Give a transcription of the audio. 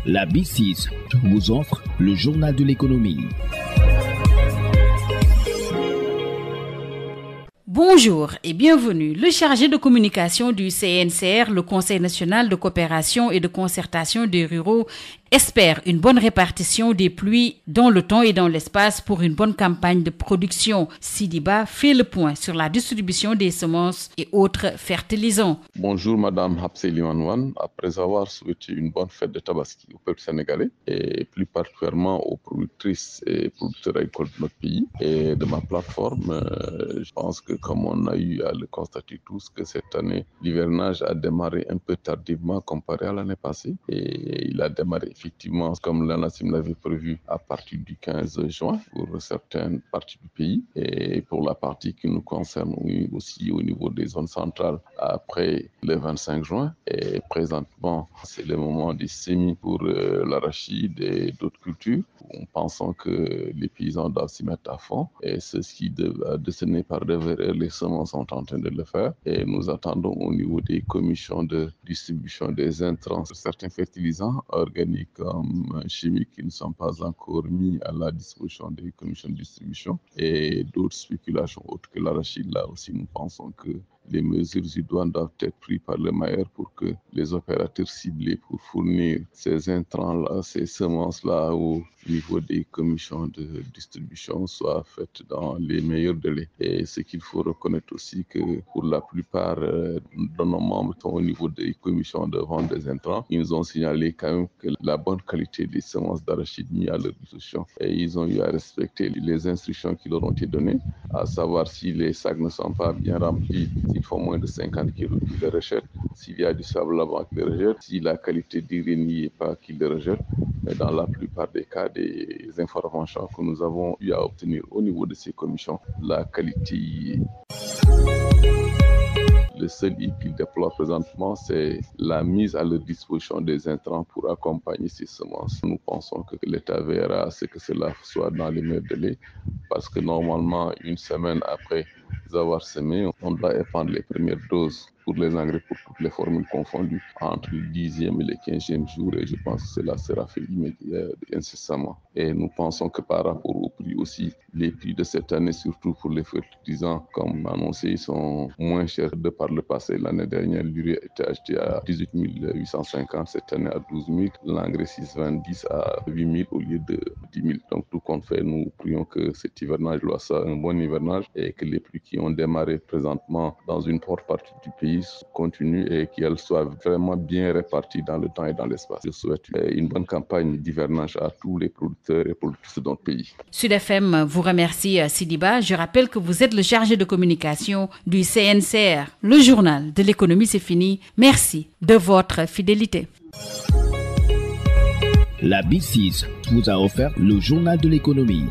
La B6 vous offre le journal de l'économie. Bonjour et bienvenue. Le chargé de communication du CNCR, le Conseil national de coopération et de concertation des ruraux, espère une bonne répartition des pluies dans le temps et dans l'espace pour une bonne campagne de production. Sidiba fait le point sur la distribution des semences et autres fertilisants. Bonjour Madame Hapseli Wanwan. Après avoir souhaité une bonne fête de Tabaski au peuple sénégalais et plus particulièrement aux productrices et producteurs agricoles de notre pays et de ma plateforme, je pense que comme on a eu à le constater tous que cette année, l'hivernage a démarré un peu tardivement comparé à l'année passée et il a démarré effectivement, comme l'ANACIM l'avait prévu, à partir du 15 juin pour certaines parties du pays et pour la partie qui nous concerne aussi au niveau des zones centrales après le 25 juin. Et présentement, c'est le moment des semis pour l'arachide et d'autres cultures. En pensant que les paysans doivent s'y mettre à fond et ceux qui décenés par devers les semences sont en train de le faire. Et nous attendons au niveau des commissions de distribution des intrants, certains fertilisants organiques comme chimiques qui ne sont pas encore mis à la disposition des commissions de distribution et d'autres spéculations autres que l'arachide. Là aussi, nous pensons que les mesures idoines doivent être prises par le maire pour que les opérateurs ciblés pour fournir ces intrants-là, ces semences-là au niveau des commissions de distribution soient faites dans les meilleurs délais. Et ce qu'il faut reconnaître aussi que pour la plupart de nos membres au niveau des commissions de vente des intrants, ils nous ont signalé quand même que la bonne qualité des semences d'arachide mises à leur disposition. Et ils ont eu à respecter les instructions qui leur ont été données, à savoir si les sacs ne sont pas bien remplis, s'il faut moins de 50 kg qu'ils les rejettent, s'il y a du sable là-bas qu'ils les rejettent, si la qualité d'urine n'y est pas qu'ils les rejettent. Mais dans la plupart des cas, des informations que nous avons eu à obtenir au niveau de ces commissions, la qualité y est. Le seul hic qu'il déploie présentement, c'est la mise à leur disposition des intrants pour accompagner ces semences. Nous pensons que l'État verra à ce que cela soit dans les meilleurs délais, parce que normalement, une semaine après avoir semé, on doit épandre les premières doses pour les engrais pour toutes les formules confondues entre le 10e et le 15e jour, et je pense que cela sera fait immédiatement, incessamment. Et nous pensons que par rapport au prix aussi, les prix de cette année, surtout pour les fertilisants, comme annoncé, sont moins chers de par le passé. L'année dernière, l'urée était achetée à 18 850, cette année à 12 000, l'engrais 6,20 à 8 000 au lieu de 10 000. Donc tout compte fait, nous prions que cet hivernage soit un bon hivernage et que les pluies qui ont démarré présentement dans une forte partie du pays continuent et qu'elles soient vraiment bien réparties dans le temps et dans l'espace. Je souhaite une bonne campagne d'hivernage à tous les producteurs et productrices de notre pays. Sud FM vous remercie, Sidiba. Je rappelle que vous êtes le chargé de communication du CNCR. Le journal de l'économie, c'est fini. Merci de votre fidélité. La B6 vous a offert le journal de l'économie.